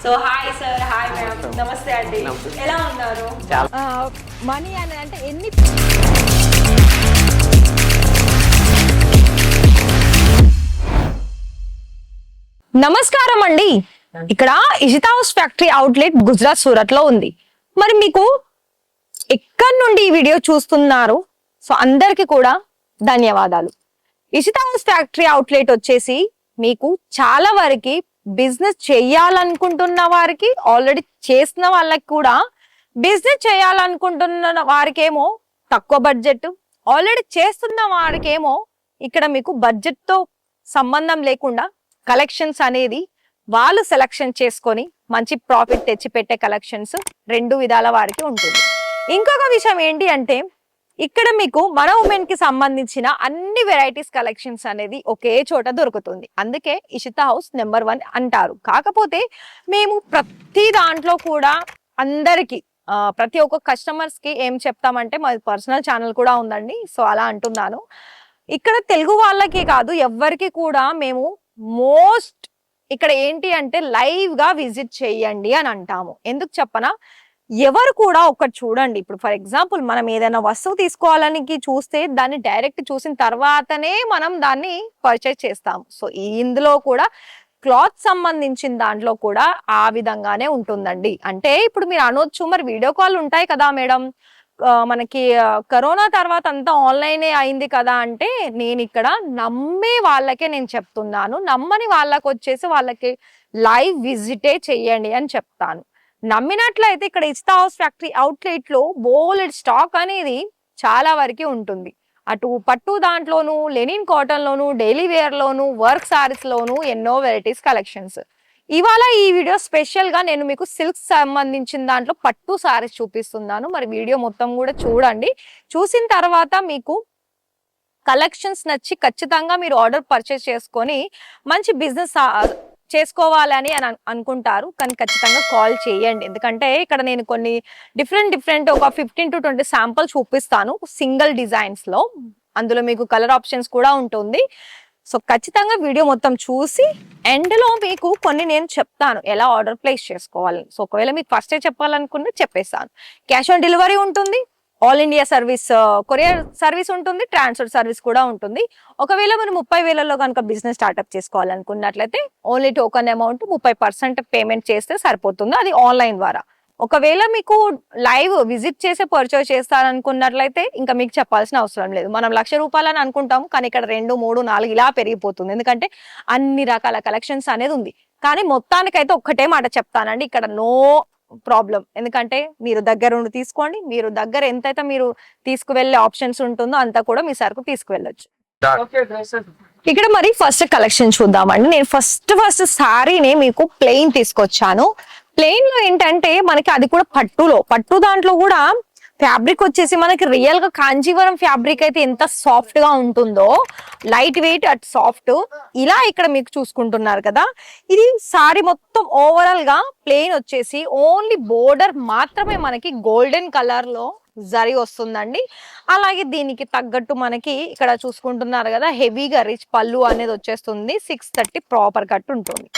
So hi sir, hi madam, నమస్తే అండి. ఎలా ఉన్నారు? మనీ అని అంటే ఎన్ని నమస్కారం అండి. ఇక్కడ Ishita house factory outlet Gujarat Surat లో ఉంది. మరి మీకు ఎక్కడి నుండి ఈ వీడియో చూస్తున్నారు? సో అందరికి కూడా ధన్యవాదాలు. ఇషితా హౌస్ ఫ్యాక్టరీ అవుట్లెట్ వచ్చేసి మీకు చాలా వరకు బిజినెస్ చేయాలనుకుంటున్న వారికి, ఆల్రెడీ చేసిన వాళ్ళకి కూడా, బిజినెస్ చేయాలనుకుంటున్న వారికేమో తక్కువ బడ్జెట్, ఆల్రెడీ చేస్తున్న వారికేమో ఇక్కడ మీకు బడ్జెట్ తో సంబంధం లేకుండా కలెక్షన్స్ అనేది వాళ్ళు సెలెక్షన్ చేసుకొని మంచి ప్రాఫిట్ తెచ్చి పెట్టే కలెక్షన్స్ రెండు విధాల వారికి ఉంటుంది. ఇంకొక విషయం ఏంటి అంటే ఇక్కడ మీకు మన ఉమెన్ కి సంబంధించిన అన్ని వెరైటీస్ కలెక్షన్స్ అనేది ఒకే చోట దొరుకుతుంది. అందుకే ఇషితా హౌస్ నెంబర్ 1 అంటారు. కాకపోతే మేము ప్రతి దాంట్లో కూడా అందరికి ప్రతి ఒక్క కస్టమర్స్ కి ఏం చెప్తామంటే, మా పర్సనల్ ఛానల్ కూడా ఉందండి, సో అలా అంటున్నాను. ఇక్కడ తెలుగు వాళ్ళకి కాదు, ఎవ్వరికి కూడా మేము మోస్ట్ ఇక్కడ ఏంటి అంటే లైవ్ గా విజిట్ చేయండి అని అంటాము. ఎందుకు చెప్పనా, ఎవరు కూడా ఒకటి చూడండి. ఇప్పుడు ఫర్ ఎగ్జాంపుల్ మనం ఏదైనా వస్తువు తీసుకోవాలని చూస్తే దాన్ని డైరెక్ట్ చూసిన తర్వాతనే మనం దాన్ని పర్చేజ్ చేస్తాము. సో ఇందులో కూడా క్లాత్ సంబంధించిన దాంట్లో కూడా ఆ విధంగానే ఉంటుందండి. అంటే ఇప్పుడు మీరు అనొచ్చు, మరి వీడియో కాల్ ఉంటాయి కదా మేడం, మనకి కరోనా తర్వాత అంతా ఆన్లైనే అయింది కదా అంటే, నేను ఇక్కడ నమ్మే వాళ్ళకే నేను చెప్తున్నాను. నమ్మని వాళ్ళకి వచ్చేసి వాళ్ళకి లైవ్ విజిటే చెయ్యండి అని చెప్తాను. నమ్మినట్లయితే ఇక్కడ ఇషితా హౌస్ ఫ్యాక్టరీ అవుట్లెట్ లో బోలెడ్ స్టాక్ అనేది చాలా వరకు ఉంటుంది. అటు పట్టు దాంట్లోను, లెనిన్ కాటన్ లోను, డైలీ వేర్ లోను, వర్క్ సారీస్ లోను ఎన్నో వెరైటీస్ కలెక్షన్స్. ఇవాళ ఈ వీడియో స్పెషల్ గా నేను మీకు సిల్క్ సంబంధించిన దాంట్లో పట్టు సారీస్ చూపిస్తున్నాను. మరి వీడియో మొత్తం కూడా చూడండి. చూసిన తర్వాత మీకు కలెక్షన్స్ నచ్చి ఖచ్చితంగా మీరు ఆర్డర్ పర్చేస్ చేసుకొని మంచి బిజినెస్ చేసుకోవాలని అనుకుంటారు. కానీ ఖచ్చితంగా కాల్ చేయండి. ఎందుకంటే ఇక్కడ నేను కొన్ని డిఫరెంట్ ఒక 15 to 20 శాంపుల్ చూపిస్తాను సింగిల్ డిజైన్స్ లో. అందులో మీకు కలర్ ఆప్షన్స్ కూడా ఉంటుంది. సో ఖచ్చితంగా వీడియో మొత్తం చూసి ఎండ్ లో మీకు కొన్ని నేను చెప్తాను ఎలా ఆర్డర్ ప్లేస్ చేసుకోవాలి. సో ఒకవేళ మీకు ఫస్టే చెప్పాలనుకుంటే చెప్పేస్తాను. క్యాష్ ఆన్ డెలివరీ ఉంటుంది, all India service, courier service ఉంటుంది, ట్రాన్స్ఫర్ సర్వీస్ కూడా ఉంటుంది. ఒకవేళ మనం 30,000లో కనుక బిజినెస్ స్టార్ట్అప్ చేసుకోవాలనుకున్నట్లయితే ఓన్లీ టోకన్ అమౌంట్ 30% పేమెంట్ చేస్తే సరిపోతుంది, అది ఆన్లైన్ ద్వారా. ఒకవేళ మీకు లైవ్ విజిట్ చేసి పర్చేస్ చేస్తారనుకున్నట్లయితే ఇంకా మీకు చెప్పాల్సిన అవసరం లేదు. మనం ₹1,00,000 అని అనుకుంటాము, కానీ ఇక్కడ 2, 3, 4 ఇలా పెరిగిపోతుంది. ఎందుకంటే అన్ని రకాల కలెక్షన్స్ అనేది ఉంది. కానీ మొత్తానికైతే ఒక్కటే మాట చెప్తానండి, ఇక్కడ నో ప్రాబ్లం. ఎందుకంటే మీరు దగ్గర ఉండి తీసుకోండి, మీరు దగ్గర ఎంతైతే మీరు తీసుకువెళ్ళే ఆప్షన్స్ ఉంటుందో అంతా కూడా మీ సరుకు తీసుకువెళ్ళొచ్చు. ఇక్కడ మరి ఫస్ట్ కలెక్షన్ చూద్దామండి. నేను ఫస్ట్ సారీని మీకు ప్లెయిన్ తీసుకొచ్చాను. ప్లెయిన్ లో ఏంటంటే మనకి అది కూడా పట్టు దాంట్లో కూడా ఫ్యాబ్రిక్ వచ్చేసి మనకి రియల్ గా కాంజీవరం ఫ్యాబ్రిక్ అయితే ఎంత సాఫ్ట్ గా ఉంటుందో, లైట్ వెయిట్ అట్ సాఫ్ట్, ఇలా ఇక్కడ మీకు చూసుకుంటున్నారు కదా. ఇది సారీ మొత్తం ఓవరాల్ గా ప్లెయిన్ వచ్చేసి ఓన్లీ బోర్డర్ మాత్రమే మనకి గోల్డెన్ కలర్ లో జరీ వస్తుందండి. అలాగే దీనికి తగ్గట్టు మనకి ఇక్కడ చూసుకుంటున్నారు కదా హెవీగా రిచ్ పళ్ళు అనేది వచ్చేస్తుంది. 630 ప్రాపర్ కట్ ఉంటుంది.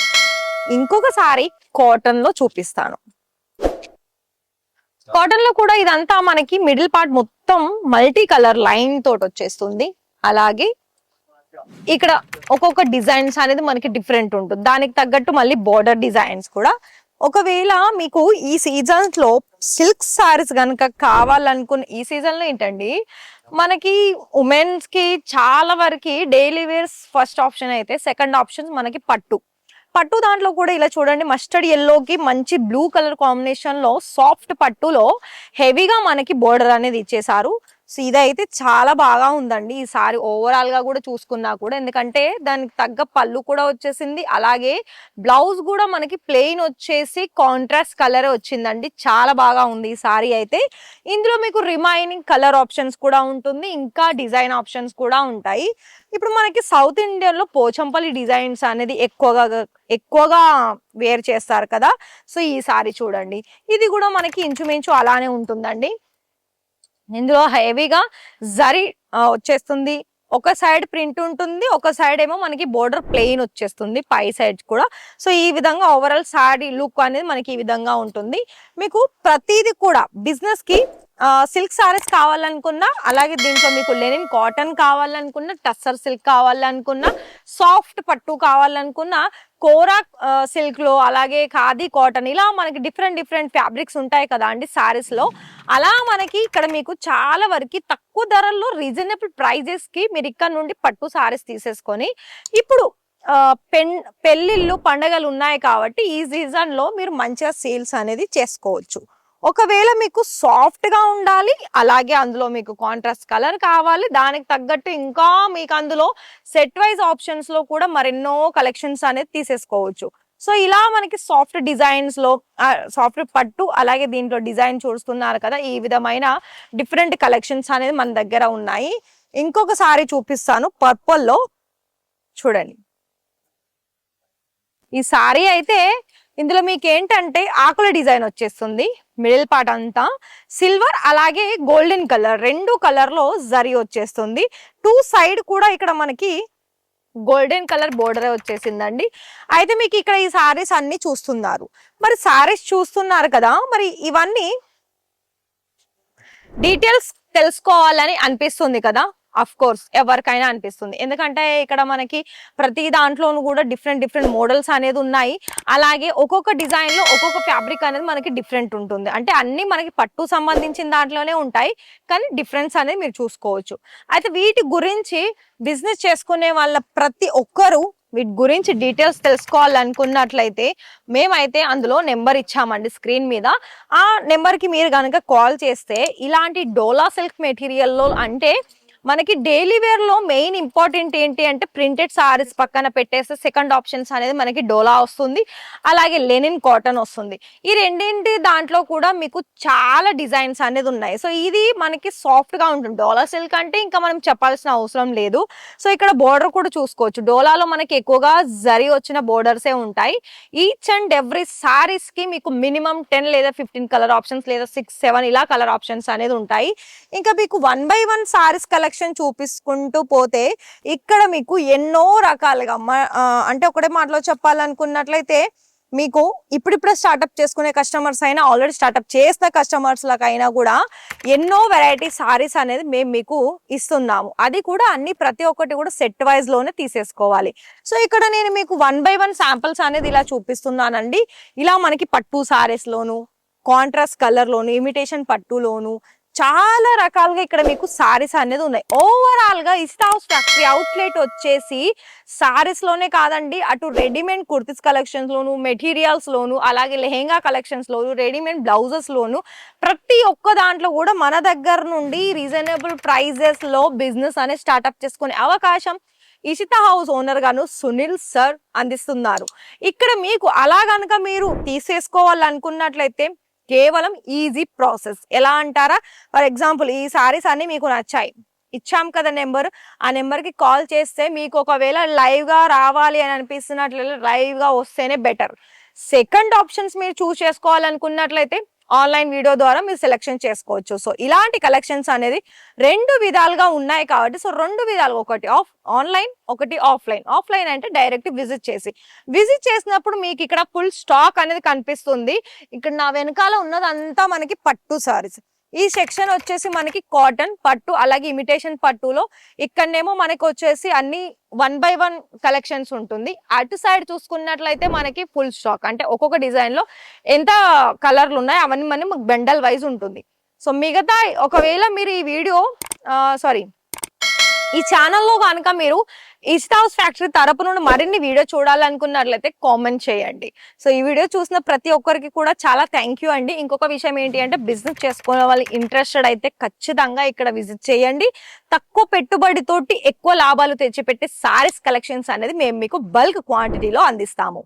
ఇంకొక సారీ కాటన్ లో చూపిస్తాను. కాటన్ లో కూడా ఇదంతా మనకి మిడిల్ పార్ట్ మొత్తం మల్టీ కలర్ లైన్ తోటి వచ్చేస్తుంది. అలాగే ఇక్కడ ఒక్కొక్క డిజైన్స్ అనేది మనకి డిఫరెంట్ ఉంటుంది, దానికి తగ్గట్టు మళ్ళీ బోర్డర్ డిజైన్స్ కూడా. ఒకవేళ మీకు ఈ సీజన్స్ లో సిల్క్ సారీస్ కనుక కావాలనుకున్న ఈ సీజన్ లో ఏంటండి మనకి ఉమెన్స్ కి చాలా వరకు డైలీ వేర్స్ ఫస్ట్ ఆప్షన్ అయితే, సెకండ్ ఆప్షన్ మనకి పట్టు దాంట్లో కూడా ఇలా చూడండి, మస్టర్డ్ ఎల్లోకి మంచి బ్లూ కలర్ కాంబినేషన్ లో సాఫ్ట్ పట్టులో హెవీగా మనకి బోర్డర్ అనేది ఇచ్చేసారు. సో ఇదైతే చాలా బాగా ఉందండి ఈ సారీ ఓవరాల్ గా కూడా చూసుకున్నా కూడా. ఎందుకంటే దానికి తగ్గ పళ్ళు కూడా వచ్చేసింది, అలాగే బ్లౌజ్ కూడా మనకి ప్లెయిన్ వచ్చేసి కాంట్రాస్ట్ కలర్ వచ్చిందండి. చాలా బాగా ఉంది ఈ సారీ అయితే. ఇందులో మీకు రిమైనింగ్ కలర్ ఆప్షన్స్ కూడా ఉంటుంది, ఇంకా డిజైన్ ఆప్షన్స్ కూడా ఉంటాయి. ఇప్పుడు మనకి సౌత్ ఇండియన్ లో పోచంపల్లి డిజైన్స్ అనేది ఎక్కువగా వేర్ చేస్తారు కదా. సో ఈ సారీ చూడండి, ఇది కూడా మనకి ఇంచుమించు అలానే ఉంటుందండి. ఇందులో హెవీగా జరీ వచ్చేస్తుంది, ఒక సైడ్ ప్రింట్ ఉంటుంది, ఒక సైడ్ ఏమో మనకి బోర్డర్ ప్లెయిన్ వచ్చేస్తుంది పై సైడ్ కూడా. సో ఈ విధంగా ఓవరాల్ సారీ లుక్ అనేది మనకి ఈ విధంగా ఉంటుంది. మీకు ప్రతిదీ కూడా బిజినెస్ కి సిల్క్ సారీస్ కావాలనుకున్నా, అలాగే దీంట్లో మీకు లెనిన్ కాటన్ కావాలనుకున్నా, టస్సర్ సిల్క్ కావాలనుకున్నా, సాఫ్ట్ పట్టు కావాలనుకున్నా, కోరా సిల్క్ లో, అలాగే ఖాదీ కాటన్, ఇలా మనకి డిఫరెంట్ ఫ్యాబ్రిక్స్ ఉంటాయి కదా అండి సారీస్ లో. అలా మనకి ఇక్కడ మీకు చాలా వరకు తక్కువ ధరల్లో రీజనబుల్ ప్రైజెస్ కి మీరు ఇక్కడ నుండి పట్టు సారీస్ తీసేసుకొని, ఇప్పుడు పెళ్లిళ్ళు పండగలు ఉన్నాయి కాబట్టి ఈ సీజన్ లో మీరు మంచిగా సేల్స్ అనేది చేసుకోవచ్చు. ఒకవేళ మీకు సాఫ్ట్ గా ఉండాలి, అలాగే అందులో మీకు కాంట్రాస్ట్ కలర్ కావాలి, దానికి తగ్గట్టు ఇంకా మీకు అందులో సెట్ వైజ్ ఆప్షన్స్ లో కూడా మరెన్నో కలెక్షన్స్ అనేది తీసేసుకోవచ్చు. సో ఇలా మనకి సాఫ్ట్ డిజైన్స్ లో సాఫ్ట్ పట్టు, అలాగే దీంట్లో డిజైన్ చూస్తున్నారు కదా, ఈ విధమైన డిఫరెంట్ కలెక్షన్స్ అనేది మన దగ్గర ఉన్నాయి. ఇంకొక సారీ చూపిస్తాను పర్పుల్ లో, చూడండి. ఈ సారీ అయితే ఇందులో మీకు ఏంటంటే ఆకుల డిజైన్ వచ్చేస్తుంది, మిడిల్ పార్ట్ అంతా సిల్వర్ అలాగే గోల్డెన్ కలర్, రెండు కలర్ లో జరీ వచ్చేస్తుంది. టూ సైడ్ కూడా ఇక్కడ మనకి గోల్డెన్ కలర్ బోర్డర్ వచ్చేసిందండి. అయితే మీకు ఇక్కడ ఈ సారీస్ అన్ని చూస్తున్నారు, మరి సారీస్ చూస్తున్నారు కదా, మరి ఇవన్నీ డీటెయిల్స్ తెలుసుకోవాలని అనిపిస్తుంది కదా. అఫ్ కోర్స్ ఎవరికైనా అనిపిస్తుంది, ఎందుకంటే ఇక్కడ మనకి ప్రతి దాంట్లోనూ కూడా డిఫరెంట్ మోడల్స్ అనేది ఉన్నాయి. అలాగే ఒక్కొక్క డిజైన్ లో ఒక్కొక్క ఫ్యాబ్రిక్ అనేది మనకి డిఫరెంట్ ఉంటుంది. అంటే అన్ని మనకి పట్టు సంబంధించిన దాంట్లోనే ఉంటాయి, కానీ డిఫరెన్స్ అనేది మీరు చూసుకోవచ్చు. అయితే వీటి గురించి బిజినెస్ చేసుకునే వాళ్ళ ప్రతి ఒక్కరూ వీటి గురించి డీటెయిల్స్ తెలుసుకోవాలనుకున్నట్లయితే మేమైతే అందులో నెంబర్ ఇచ్చామండి స్క్రీన్ మీద. ఆ నెంబర్ కి మీరు కనుక కాల్ చేస్తే ఇలాంటి డోలా సిల్క్ మెటీరియల్లో, అంటే మనకి డైలీ వేర్ లో మెయిన్ ఇంపార్టెంట్ ఏంటి అంటే ప్రింటెడ్ సారీస్ పక్కన పెట్టేస్తే సెకండ్ ఆప్షన్స్ అనేది మనకి డోలా వస్తుంది, అలాగే లెనిన్ కాటన్ వస్తుంది. ఈ రెండింటి దాంట్లో కూడా మీకు చాలా డిజైన్స్ అనేది ఉన్నాయి. సో ఇది మనకి సాఫ్ట్ గా ఉంటుంది. డోలా సిల్క్ అంటే ఇంకా మనం చెప్పాల్సిన అవసరం లేదు. సో ఇక్కడ బోర్డర్ కూడా చూసుకోవచ్చు, డోలాలో మనకి ఎక్కువగా జరీ వచ్చిన బోర్డర్సే ఉంటాయి. ఈచ్ అండ్ ఎవ్రీ సారీస్ కి మీకు మినిమం 10 లేదా 15 కలర్ ఆప్షన్స్, లేదా 6, 7 ఇలా కలర్ ఆప్షన్స్ అనేది ఉంటాయి. ఇంకా మీకు 1 by 1 సారీస్ కలెక్షన్ చూపిస్తుంటూ పోతే ఇక్కడ మీకు ఎన్నో రకాలుగా, అంటే ఒకటే మాటలో చెప్పాలనుకున్నట్లయితే మీకు ఇప్పుడిప్పుడే స్టార్ట్అప్ చేసుకునే కస్టమర్స్ అయినా, ఆల్రెడీ స్టార్ట్అప్ చేసిన కస్టమర్స్ లకైనా కూడా ఎన్నో వెరైటీ సారీస్ అనేది మేము మీకు ఇస్తున్నాము. అది కూడా అన్ని ప్రతి ఒక్కటి కూడా సెట్ వైజ్ లోనే తీసేసుకోవాలి. సో ఇక్కడ నేను మీకు 1 by 1 శాంపిల్స్ అనేది ఇలా చూపిస్తున్నానండి. ఇలా మనకి పట్టు సారీస్ లోను, కాంట్రాస్ట్ కలర్ లోను, ఇమిటేషన్ పట్టులోను చాలా రకాలుగా ఇక్కడ మీకు సారీస్ అనేది ఉన్నాయి. ఓవరాల్ గా ఇస్తా హౌస్ ఫ్యాక్టరీ అవుట్లెట్ వచ్చేసి సారీస్ లోనే కాదండి, అటు రెడీమేడ్ కుర్తీస్ కలెక్షన్స్ లోను, మెటీరియల్స్ లోను, అలాగే లెహెంగా కలెక్షన్స్ లోను, రెడీమేడ్ బ్లౌజెస్ లోను, ప్రతి ఒక్క దాంట్లో కూడా మన దగ్గర నుండి రీజనబుల్ ప్రైజెస్ లో బిజినెస్ అనేది స్టార్ట్అప్ చేసుకునే అవకాశం ఇషితా హౌస్ ఓనర్ గాను సునీల్ సార్ అందిస్తున్నారు. ఇక్కడ మీకు అలా గనుక మీరు తీసేసుకోవాలనుకున్నట్లయితే కేవలం ఈజీ ప్రాసెస్. ఎలా అంటారా, ఫర్ ఎగ్జాంపుల్ ఈ సారీస్ అన్ని మీకు నచ్చాయి, ఇచ్చాం కదా నెంబర్, ఆ నెంబర్ కి కాల్ చేస్తే మీకు ఒకవేళ లైవ్ గా రావాలి అని అనిపిస్తున్నట్లయితే లైవ్ గా వస్తేనే బెటర్. సెకండ్ ఆప్షన్స్ మీరు చూస్ చేసుకోవాలనుకున్నట్లయితే ఆన్లైన్ వీడియో ద్వారా మీరు సెలెక్షన్ చేసుకోవచ్చు. సో ఇలాంటి కలెక్షన్స్ అనేది రెండు విధాలుగా ఉన్నాయి కాబట్టి, సో రెండు విధాలుగా, ఒకటి ఆన్లైన్, ఒకటి ఆఫ్లైన్. ఆఫ్లైన్ అంటే డైరెక్ట్ విజిట్ చేసినప్పుడు మీకు ఇక్కడ ఫుల్ స్టాక్ అనేది కనిపిస్తుంది. ఇక్కడ నా వెనకాల ఉన్నదంతా మనకి పట్టు సారీస్. ఈ సెక్షన్ వచ్చేసి మనకి కాటన్ పట్టు, అలాగే ఇమిటేషన్ పట్టులో ఇక్కడనేమో మనకి వచ్చేసి అన్ని 1 by 1 కలెక్షన్స్ ఉంటుంది. అటు సైడ్ చూసుకున్నట్లయితే మనకి ఫుల్ స్టాక్, అంటే ఒక్కొక్క డిజైన్ లో ఎంత కలర్లు ఉన్నాయి అవన్నీ మనం బండల్ వైజ్ ఉంటుంది. సో మిగతా ఒకవేళ మీరు ఈ వీడియో ఈ ఛానల్లో కనుక మీరు ఇస్తా హౌస్ ఫ్యాక్టరీ తరపు నుండి మరిన్ని వీడియో చూడాలనుకున్నట్లయితే కామెంట్ చేయండి. సో ఈ వీడియో చూసిన ప్రతి ఒక్కరికి కూడా చాలా థ్యాంక్ యూ అండి. ఇంకొక విషయం ఏంటి అంటే బిజినెస్ చేసుకునే వాళ్ళు ఇంట్రెస్టెడ్ అయితే ఖచ్చితంగా ఇక్కడ విజిట్ చేయండి. తక్కువ పెట్టుబడితోటి ఎక్కువ లాభాలు తెచ్చిపెట్టే సారీస్ కలెక్షన్స్ అనేది మేము మీకు బల్క్ క్వాంటిటీలో అందిస్తాము.